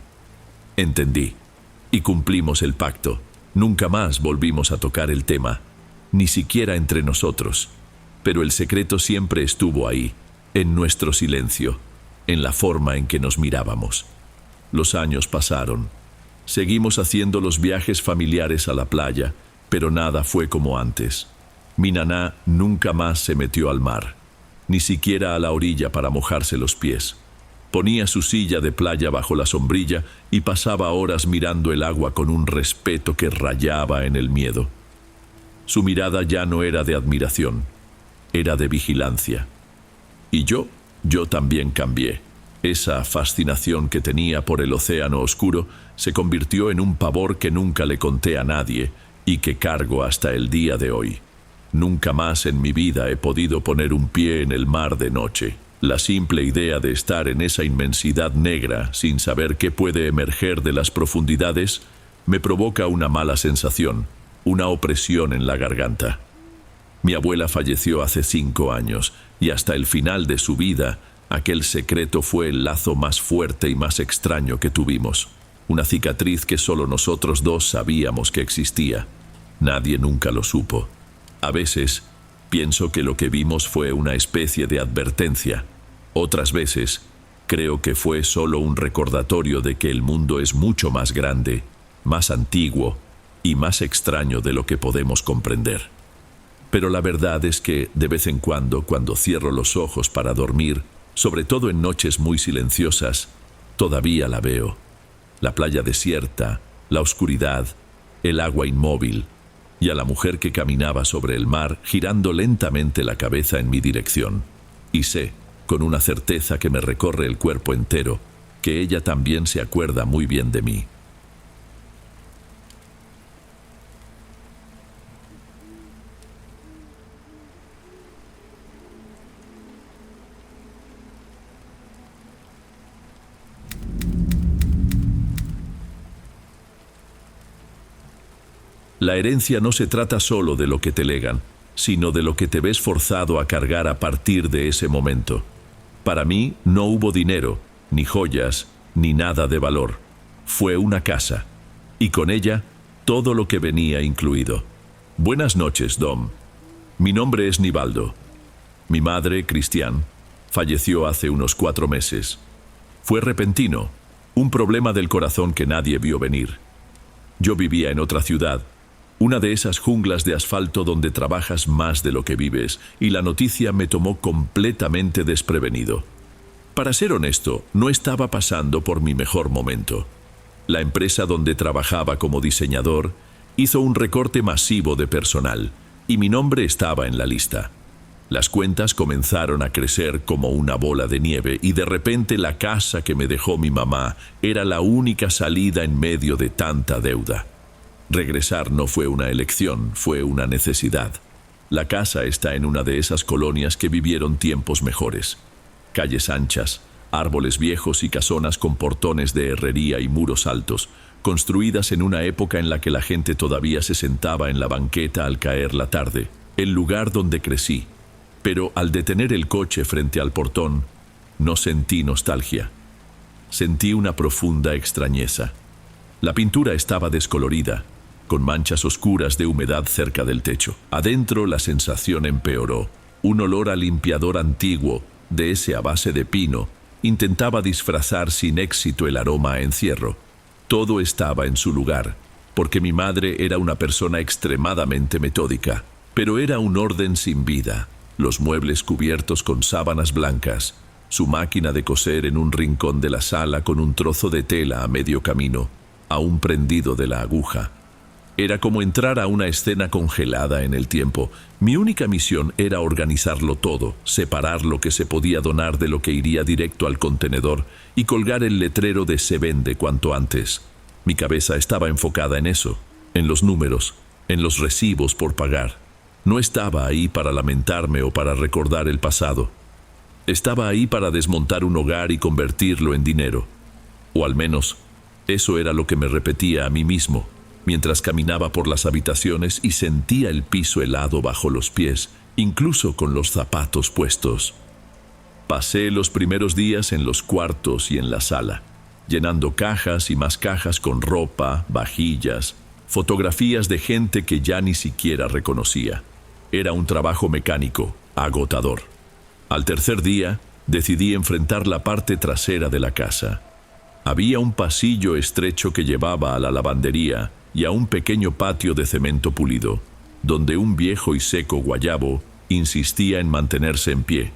Entendí. Y cumplimos el pacto. Nunca más volvimos a tocar el tema, ni siquiera entre nosotros. Pero el secreto siempre estuvo ahí. en nuestro silencio, en la forma en que nos mirábamos. Los años pasaron. Seguimos haciendo los viajes familiares a la playa, pero nada fue como antes. Mi naná nunca más se metió al mar, ni siquiera a la orilla para mojarse los pies. Ponía su silla de playa bajo la sombrilla y pasaba horas mirando el agua con un respeto que rayaba en el miedo. Su mirada ya no era de admiración, era de vigilancia. Y yo también cambié. Esa fascinación que tenía por el océano oscuro se convirtió en un pavor que nunca le conté a nadie y que cargo hasta el día de hoy. Nunca más en mi vida he podido poner un pie en el mar de noche. La simple idea de estar en esa inmensidad negra sin saber qué puede emerger de las profundidades me provoca una mala sensación, una opresión en la garganta. Mi abuela falleció hace 5 años y hasta el final de su vida aquel secreto fue el lazo más fuerte y más extraño que tuvimos. Una cicatriz que solo nosotros dos sabíamos que existía. Nadie nunca lo supo. A veces pienso que lo que vimos fue una especie de advertencia. Otras veces creo que fue solo un recordatorio de que el mundo es mucho más grande, más antiguo y más extraño de lo que podemos comprender. Pero la verdad es que de vez en cuando cierro los ojos para dormir, sobre todo en noches muy silenciosas, todavía la veo. La playa desierta, la oscuridad, el agua inmóvil, y a la mujer que caminaba sobre el mar girando lentamente la cabeza en mi dirección. Y sé, con una certeza que me recorre el cuerpo entero, que ella también se acuerda muy bien de mí. La herencia no se trata solo de lo que te legan, sino de lo que te ves forzado a cargar a partir de ese momento. Para mí no hubo dinero, ni joyas, ni nada de valor. Fue una casa, y con ella todo lo que venía incluido. Buenas noches, Dom. Mi nombre es Nivaldo. Mi madre, Cristian, falleció hace unos 4 meses. Fue repentino, un problema del corazón que nadie vio venir. Yo vivía en otra ciudad, una de esas junglas de asfalto donde trabajas más de lo que vives, y la noticia me tomó completamente desprevenido. Para ser honesto, no estaba pasando por mi mejor momento. La empresa donde trabajaba como diseñador hizo un recorte masivo de personal, y mi nombre estaba en la lista. Las cuentas comenzaron a crecer como una bola de nieve, y de repente la casa que me dejó mi mamá era la única salida en medio de tanta deuda. Regresar no fue una elección, fue una necesidad. La casa está en una de esas colonias que vivieron tiempos mejores. Calles anchas, árboles viejos y casonas con portones de herrería y muros altos, construidas en una época en la que la gente todavía se sentaba en la banqueta al caer la tarde, el lugar donde crecí. Pero al detener el coche frente al portón, no sentí nostalgia. Sentí una profunda extrañeza. La pintura estaba descolorida, con manchas oscuras de humedad cerca del techo. Adentro la sensación empeoró. Un olor a limpiador antiguo, de ese a base de pino, intentaba disfrazar sin éxito el aroma a encierro. Todo estaba en su lugar, porque mi madre era una persona extremadamente metódica, pero era un orden sin vida. Los muebles cubiertos con sábanas blancas, su máquina de coser en un rincón de la sala con un trozo de tela a medio camino, aún prendido de la aguja. Era como entrar a una escena congelada en el tiempo. Mi única misión era organizarlo todo, separar lo que se podía donar de lo que iría directo al contenedor y colgar el letrero de "se vende cuanto antes". Mi cabeza estaba enfocada en eso, en los números, en los recibos por pagar. No estaba ahí para lamentarme o para recordar el pasado. Estaba ahí para desmontar un hogar y convertirlo en dinero. O al menos, eso era lo que me repetía a mí mismo, mientras caminaba por las habitaciones y sentía el piso helado bajo los pies, incluso con los zapatos puestos. Pasé los primeros días en los cuartos y en la sala, llenando cajas y más cajas con ropa, vajillas, fotografías de gente que ya ni siquiera reconocía. Era un trabajo mecánico, agotador. Al tercer día, decidí enfrentar la parte trasera de la casa. Había un pasillo estrecho que llevaba a la lavandería y a un pequeño patio de cemento pulido, donde un viejo y seco guayabo insistía en mantenerse en pie.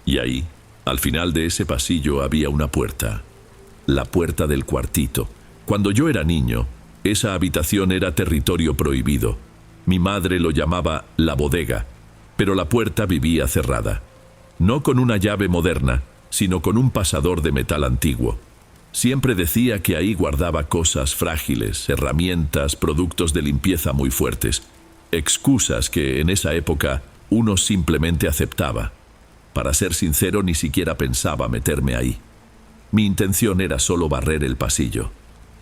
Y ahí, al final de ese pasillo, había una puerta. La puerta del cuartito. Cuando yo era niño, esa habitación era territorio prohibido. Mi madre lo llamaba la bodega, pero la puerta vivía cerrada. No con una llave moderna, sino con un pasador de metal antiguo. Siempre decía que ahí guardaba cosas frágiles, herramientas, productos de limpieza muy fuertes. Excusas que en esa época uno simplemente aceptaba. Para ser sincero, ni siquiera pensaba meterme ahí. Mi intención era solo barrer el pasillo.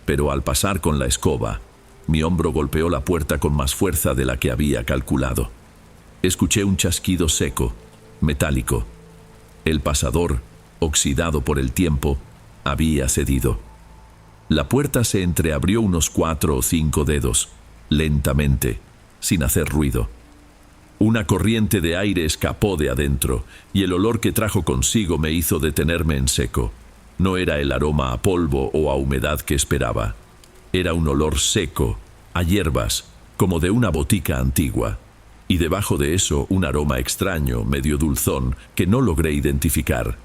Pero al pasar con la escoba, mi hombro golpeó la puerta con más fuerza de la que había calculado. Escuché un chasquido seco, metálico. El pasador, oxidado por el tiempo, había cedido. La puerta se entreabrió unos 4 o 5 dedos, lentamente, sin hacer ruido. Una corriente de aire escapó de adentro, y el olor que trajo consigo me hizo detenerme en seco. No era el aroma a polvo o a humedad que esperaba. Era un olor seco, a hierbas, como de una botica antigua. Y debajo de eso un aroma extraño, medio dulzón, que no logré identificar.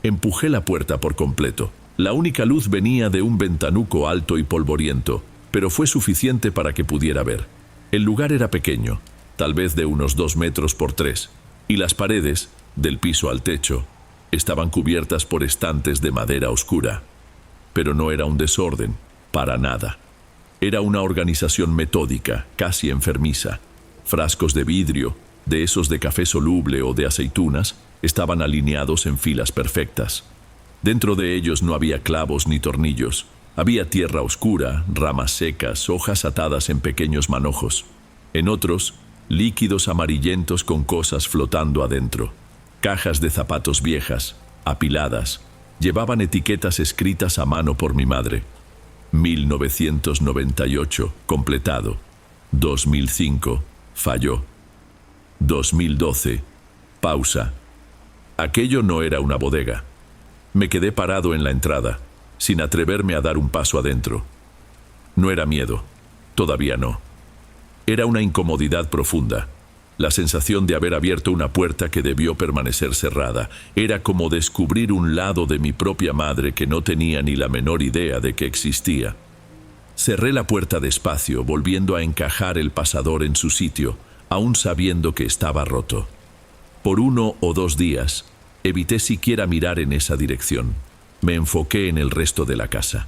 Empujé la puerta por completo. La única luz venía de un ventanuco alto y polvoriento, pero fue suficiente para que pudiera ver. El lugar era pequeño, tal vez de unos 2 metros por 3, y las paredes, del piso al techo, estaban cubiertas por estantes de madera oscura. Pero no era un desorden, para nada. Era una organización metódica, casi enfermiza. Frascos de vidrio, de esos de café soluble o de aceitunas, estaban alineados en filas perfectas. Dentro de ellos no había clavos ni tornillos. Había tierra oscura, ramas secas, hojas atadas en pequeños manojos. En otros, líquidos amarillentos con cosas flotando adentro. Cajas de zapatos viejas, apiladas, llevaban etiquetas escritas a mano por mi madre. 1998, completado. 2005, falló. 2012, pausa. Aquello no era una bodega. Me quedé parado en la entrada, sin atreverme a dar un paso adentro. No era miedo, todavía no. Era una incomodidad profunda. La sensación de haber abierto una puerta que debió permanecer cerrada. Era como descubrir un lado de mi propia madre que no tenía ni la menor idea de que existía. Cerré la puerta despacio, volviendo a encajar el pasador en su sitio, aún sabiendo que estaba roto. Por 1 o 2 días, evité siquiera mirar en esa dirección. Me enfoqué en el resto de la casa.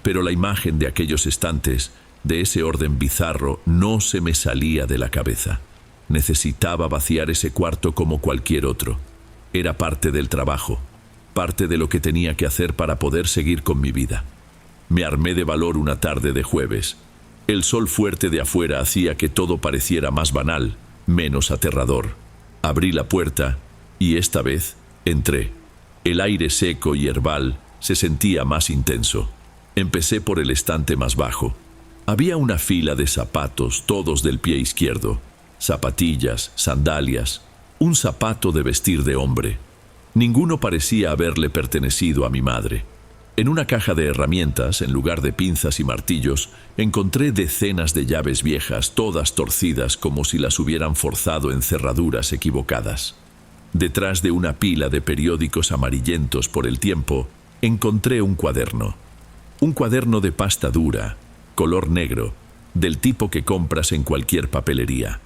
Pero la imagen de aquellos estantes, de ese orden bizarro, no se me salía de la cabeza. Necesitaba vaciar ese cuarto como cualquier otro. Era parte del trabajo, parte de lo que tenía que hacer para poder seguir con mi vida. Me armé de valor una tarde de jueves. El sol fuerte de afuera hacía que todo pareciera más banal, menos aterrador. Abrí la puerta y esta vez entré. El aire seco y herbal se sentía más intenso. Empecé por el estante más bajo. Había una fila de zapatos, todos del pie izquierdo. Zapatillas, sandalias, un zapato de vestir de hombre. Ninguno parecía haberle pertenecido a mi madre. En una caja de herramientas, en lugar de pinzas y martillos, encontré decenas de llaves viejas, todas torcidas como si las hubieran forzado en cerraduras equivocadas. Detrás de una pila de periódicos amarillentos por el tiempo, encontré un cuaderno. Un cuaderno de pasta dura, color negro, del tipo que compras en cualquier papelería.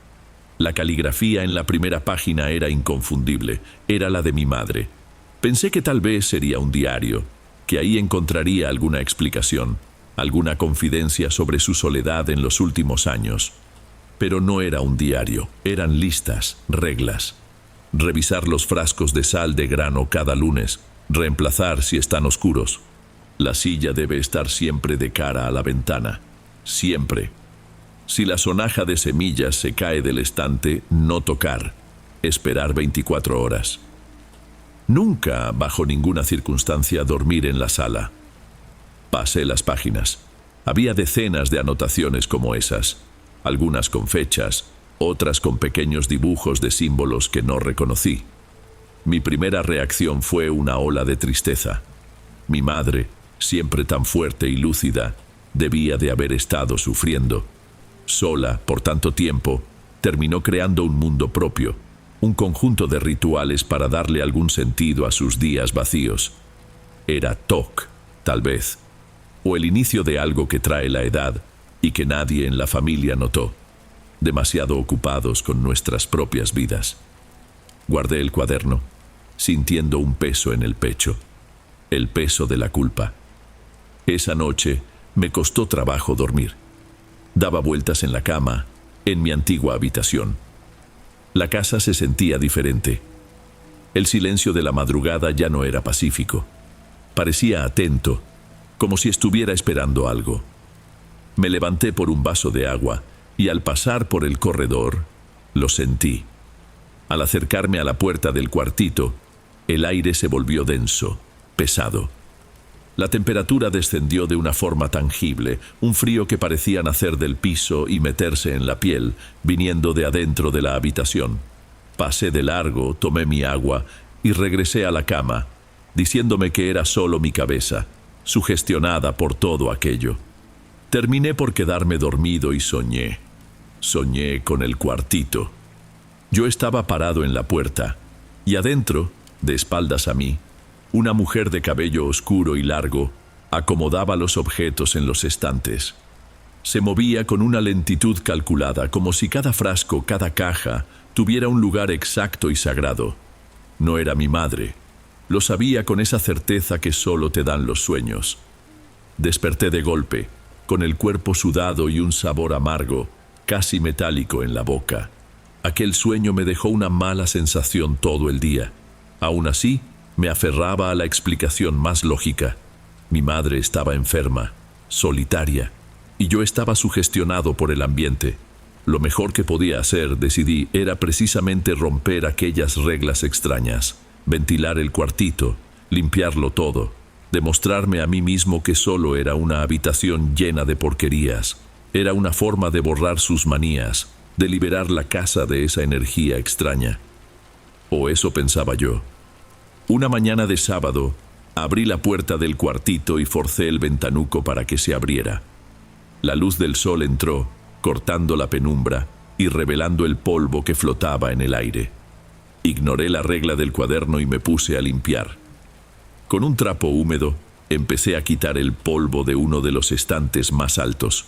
La caligrafía en la primera página era inconfundible, era la de mi madre. Pensé que tal vez sería un diario, que ahí encontraría alguna explicación, alguna confidencia sobre su soledad en los últimos años. Pero no era un diario, eran listas, reglas. Revisar los frascos de sal de grano cada lunes, reemplazar si están oscuros. La silla debe estar siempre de cara a la ventana, siempre. Si la sonaja de semillas se cae del estante, no tocar, esperar 24 horas. Nunca, bajo ninguna circunstancia, dormir en la sala. Pasé las páginas. Había decenas de anotaciones como esas, algunas con fechas, otras con pequeños dibujos de símbolos que no reconocí. Mi primera reacción fue una ola de tristeza. Mi madre, siempre tan fuerte y lúcida, debía de haber estado sufriendo. Sola, por tanto tiempo, terminó creando un mundo propio, un conjunto de rituales para darle algún sentido a sus días vacíos. Era TOC, tal vez, o el inicio de algo que trae la edad y que nadie en la familia notó, demasiado ocupados con nuestras propias vidas. Guardé el cuaderno, sintiendo un peso en el pecho, el peso de la culpa. Esa noche me costó trabajo dormir. Daba vueltas en la cama, en mi antigua habitación. La casa se sentía diferente. El silencio de la madrugada ya no era pacífico. Parecía atento, como si estuviera esperando algo. Me levanté por un vaso de agua y al pasar por el corredor, lo sentí. Al acercarme a la puerta del cuartito, el aire se volvió denso, pesado. La temperatura descendió de una forma tangible, un frío que parecía nacer del piso y meterse en la piel, viniendo de adentro de la habitación. Pasé de largo, tomé mi agua y regresé a la cama, diciéndome que era solo mi cabeza, sugestionada por todo aquello. Terminé por quedarme dormido y soñé. Soñé con el cuartito. Yo estaba parado en la puerta, y adentro, de espaldas a mí, una mujer de cabello oscuro y largo acomodaba los objetos en los estantes. Se movía con una lentitud calculada, como si cada frasco, cada caja, tuviera un lugar exacto y sagrado. No era mi madre. Lo sabía con esa certeza que solo te dan los sueños. Desperté de golpe, con el cuerpo sudado y un sabor amargo, casi metálico en la boca. Aquel sueño me dejó una mala sensación todo el día. Aún así, me aferraba a la explicación más lógica. Mi madre estaba enferma, solitaria, y yo estaba sugestionado por el ambiente. Lo mejor que podía hacer, decidí, era precisamente romper aquellas reglas extrañas, ventilar el cuartito, limpiarlo todo, demostrarme a mí mismo que solo era una habitación llena de porquerías. Era una forma de borrar sus manías, de liberar la casa de esa energía extraña. O eso pensaba yo. Una mañana de sábado, abrí la puerta del cuartito y forcé el ventanuco para que se abriera. La luz del sol entró, cortando la penumbra y revelando el polvo que flotaba en el aire. Ignoré la regla del cuaderno y me puse a limpiar. Con un trapo húmedo, empecé a quitar el polvo de uno de los estantes más altos.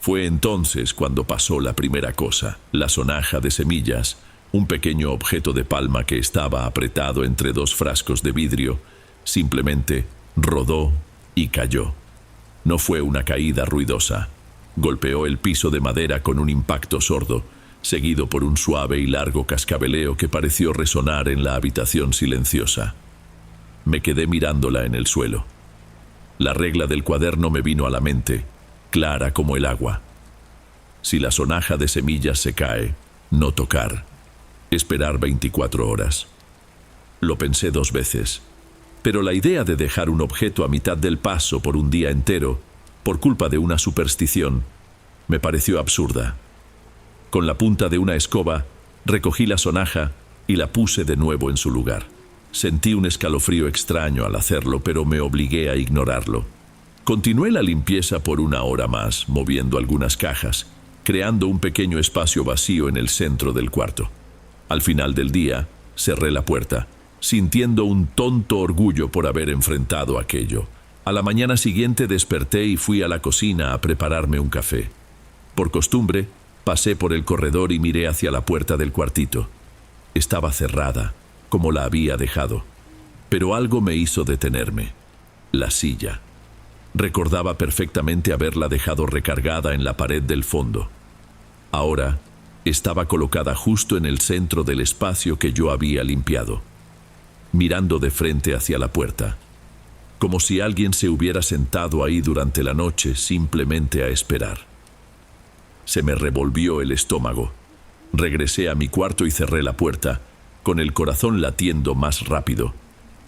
Fue entonces cuando pasó la primera cosa, la sonaja de semillas, un pequeño objeto de palma que estaba apretado entre dos frascos de vidrio, simplemente rodó y cayó. No fue una caída ruidosa. Golpeó el piso de madera con un impacto sordo, seguido por un suave y largo cascabeleo que pareció resonar en la habitación silenciosa. Me quedé mirándola en el suelo. La regla del cuaderno me vino a la mente, clara como el agua. Si la sonaja de semillas se cae, no tocar. Esperar 24 horas. Lo pensé 2 veces, pero la idea de dejar un objeto a mitad del paso por un día entero, por culpa de una superstición, me pareció absurda. Con la punta de una escoba, recogí la sonaja y la puse de nuevo en su lugar. Sentí un escalofrío extraño al hacerlo, pero me obligué a ignorarlo. Continué la limpieza por 1 hora más, moviendo algunas cajas, creando un pequeño espacio vacío en el centro del cuarto. Al final del día, cerré la puerta, sintiendo un tonto orgullo por haber enfrentado aquello. A la mañana siguiente desperté y fui a la cocina a prepararme un café. Por costumbre, pasé por el corredor y miré hacia la puerta del cuartito. Estaba cerrada, como la había dejado. Pero algo me hizo detenerme. La silla. Recordaba perfectamente haberla dejado recargada en la pared del fondo. Ahora, estaba colocada justo en el centro del espacio que yo había limpiado, mirando de frente hacia la puerta, como si alguien se hubiera sentado ahí durante la noche simplemente a esperar. Se me revolvió el estómago. Regresé a mi cuarto y cerré la puerta, con el corazón latiendo más rápido.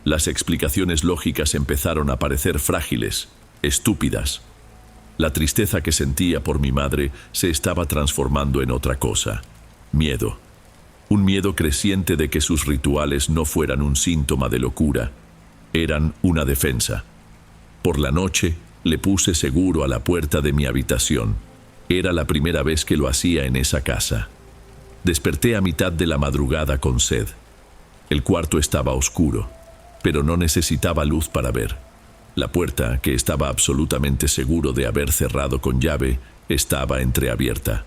Las explicaciones lógicas empezaron a parecer frágiles, estúpidas. La tristeza que sentía por mi madre se estaba transformando en otra cosa: miedo. un miedo creciente de que sus rituales no fueran un síntoma de locura, eran una defensa. Por la noche, le puse seguro a la puerta de mi habitación. Era la primera vez que lo hacía en esa casa. Desperté a mitad de la madrugada con sed. El cuarto estaba oscuro, pero no necesitaba luz para ver. La puerta, que estaba absolutamente seguro de haber cerrado con llave, estaba entreabierta.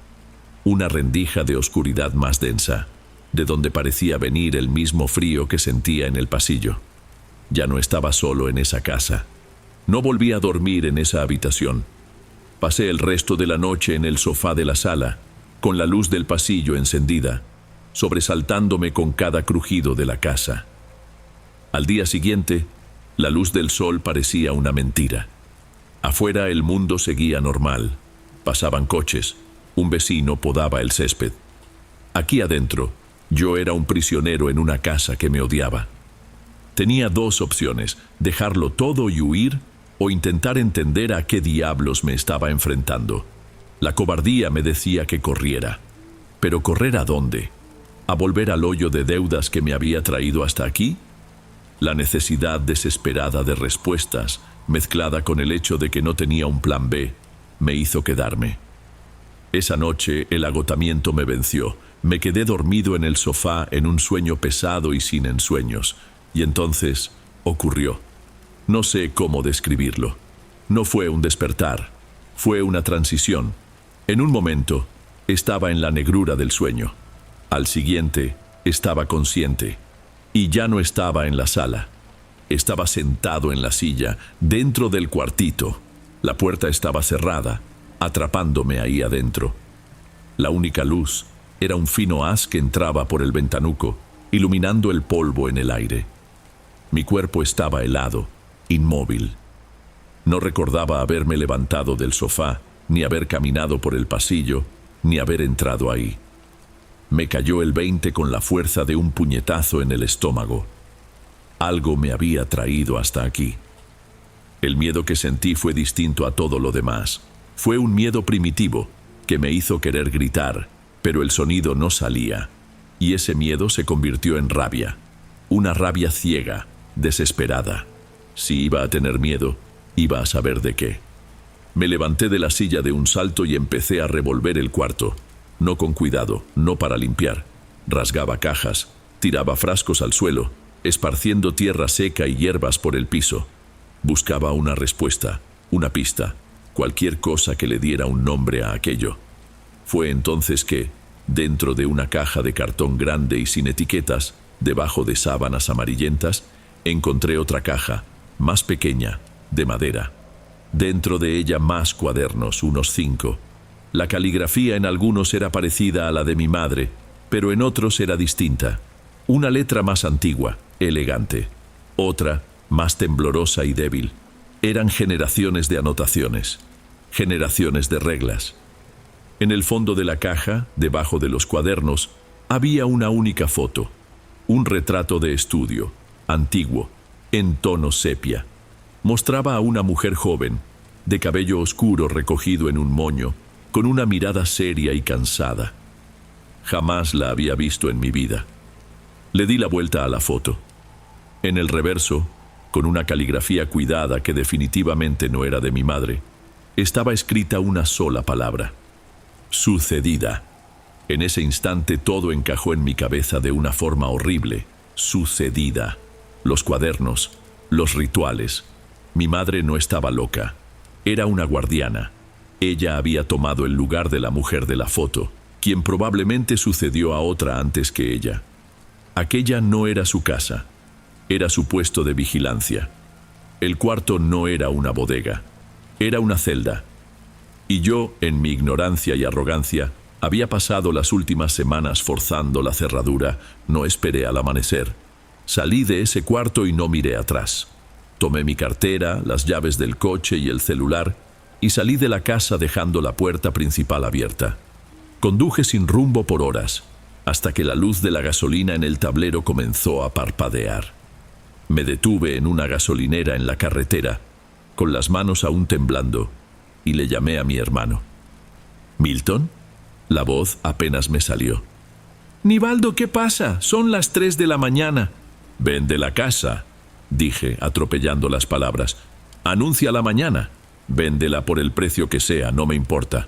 Una rendija de oscuridad más densa, de donde parecía venir el mismo frío que sentía en el pasillo. Ya no estaba solo en esa casa. No volví a dormir en esa habitación. Pasé el resto de la noche en el sofá de la sala, con la luz del pasillo encendida, sobresaltándome con cada crujido de la casa. Al día siguiente, la luz del sol parecía una mentira. Afuera el mundo seguía normal. Pasaban coches, un vecino podaba el césped. Aquí adentro, yo era un prisionero en una casa que me odiaba. Tenía dos opciones: dejarlo todo y huir, o intentar entender a qué diablos me estaba enfrentando. La cobardía me decía que corriera. ¿Pero correr a dónde? ¿A volver al hoyo de deudas que me había traído hasta aquí? La necesidad desesperada de respuestas, mezclada con el hecho de que no tenía un plan B, me hizo quedarme. Esa noche el agotamiento me venció. Me quedé dormido en el sofá en un sueño pesado y sin ensueños. Y entonces ocurrió. No sé cómo describirlo. No fue un despertar, fue una transición. En un momento, estaba en la negrura del sueño. Al siguiente, estaba consciente. Y ya no estaba en la sala. Estaba sentado en la silla, dentro del cuartito. La puerta estaba cerrada, atrapándome ahí adentro. La única luz era un fino haz que entraba por el ventanuco, iluminando el polvo en el aire. Mi cuerpo estaba helado, inmóvil. No recordaba haberme levantado del sofá, ni haber caminado por el pasillo, ni haber entrado ahí. Me cayó el 20 con la fuerza de un puñetazo en el estómago. Algo me había traído hasta aquí. El miedo que sentí fue distinto a todo lo demás. Fue un miedo primitivo que me hizo querer gritar, pero el sonido no salía. Y ese miedo se convirtió en rabia. Una rabia ciega, desesperada. Si iba a tener miedo, iba a saber de qué. Me levanté de la silla de un salto y empecé a revolver el cuarto. No con cuidado, no para limpiar. Rasgaba cajas, tiraba frascos al suelo, esparciendo tierra seca y hierbas por el piso. Buscaba una respuesta, una pista, cualquier cosa que le diera un nombre a aquello. Fue entonces que, dentro de una caja de cartón grande y sin etiquetas, debajo de sábanas amarillentas, encontré otra caja, más pequeña, de madera. Dentro de ella más cuadernos, unos 5. La caligrafía en algunos era parecida a la de mi madre, pero en otros era distinta. Una letra más antigua, elegante. Otra, más temblorosa y débil. Eran generaciones de anotaciones, generaciones de reglas. En el fondo de la caja, debajo de los cuadernos, había una única foto. Un retrato de estudio, antiguo, en tono sepia. Mostraba a una mujer joven, de cabello oscuro recogido en un moño, con una mirada seria y cansada. Jamás la había visto en mi vida. Le di la vuelta a la foto. En el reverso, con una caligrafía cuidada que definitivamente no era de mi madre, estaba escrita una sola palabra: sucedida. En ese instante todo encajó en mi cabeza de una forma horrible. Sucedida. Los cuadernos, los rituales. Mi madre no estaba loca. Era una guardiana. Ella había tomado el lugar de la mujer de la foto, quien probablemente sucedió a otra antes que ella. Aquella no era su casa. Era su puesto de vigilancia. El cuarto no era una bodega. Era una celda. Y yo, en mi ignorancia y arrogancia, había pasado las últimas semanas forzando la cerradura. No esperé al amanecer. Salí de ese cuarto y no miré atrás. Tomé mi cartera, las llaves del coche y el celular y salí de la casa dejando la puerta principal abierta. Conduje sin rumbo por horas, hasta que la luz de la gasolina en el tablero comenzó a parpadear. Me detuve en una gasolinera en la carretera, con las manos aún temblando, y le llamé a mi hermano. ¿Milton? La voz apenas me salió. Nivaldo, ¿qué pasa? Son las 3 de la mañana. Vende la casa, dije, atropellando las palabras. Anúnciala mañana. Véndela por el precio que sea, no me importa.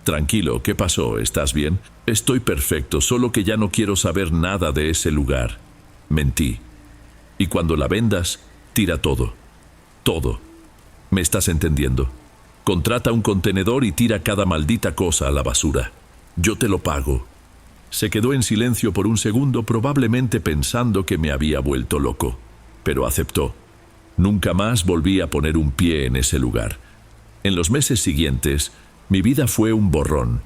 Tranquilo, ¿qué pasó? ¿Estás bien? Estoy perfecto, solo que ya no quiero saber nada de ese lugar. Mentí. Y cuando la vendas, tira todo. Todo. ¿Me estás entendiendo? Contrata un contenedor y tira cada maldita cosa a la basura. Yo te lo pago. Se quedó en silencio por un segundo, probablemente pensando que me había vuelto loco. Pero aceptó. Nunca más volví a poner un pie en ese lugar. En los meses siguientes, mi vida fue un borrón.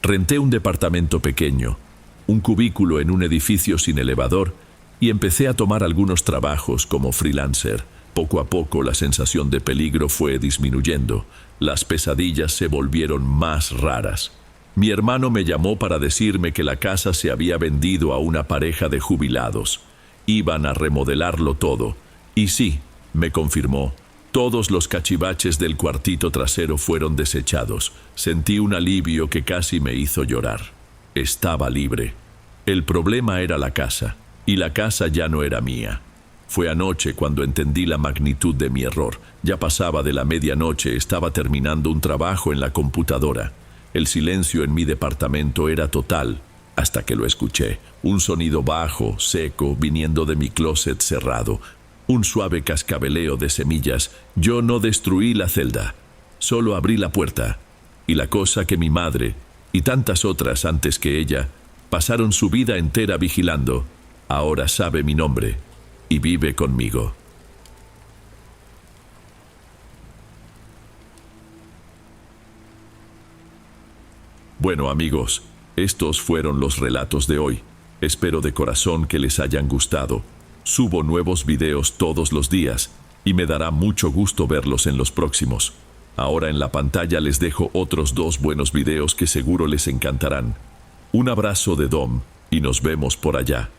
Renté un departamento pequeño, un cubículo en un edificio sin elevador, y empecé a tomar algunos trabajos como freelancer. Poco a poco la sensación de peligro fue disminuyendo. Las pesadillas se volvieron más raras. Mi hermano me llamó para decirme que la casa se había vendido a una pareja de jubilados. Iban a remodelarlo todo. Y sí, me confirmó. Todos los cachivaches del cuartito trasero fueron desechados. Sentí un alivio que casi me hizo llorar. Estaba libre. El problema era la casa, y la casa ya no era mía. Fue anoche cuando entendí la magnitud de mi error. Ya pasaba de la medianoche, estaba terminando un trabajo en la computadora. El silencio en mi departamento era total, hasta que lo escuché. Un sonido bajo, seco, viniendo de mi closet cerrado. Un suave cascabeleo de semillas. Yo no destruí la celda, solo abrí la puerta. Y la cosa que mi madre, y tantas otras antes que ella, pasaron su vida entera vigilando, ahora sabe mi nombre y vive conmigo. Bueno, amigos, estos fueron los relatos de hoy. Espero de corazón que les hayan gustado. Subo nuevos videos todos los días y me dará mucho gusto verlos en los próximos. Ahora en la pantalla les dejo otros 2 buenos videos que seguro les encantarán. Un abrazo de Dom y nos vemos por allá.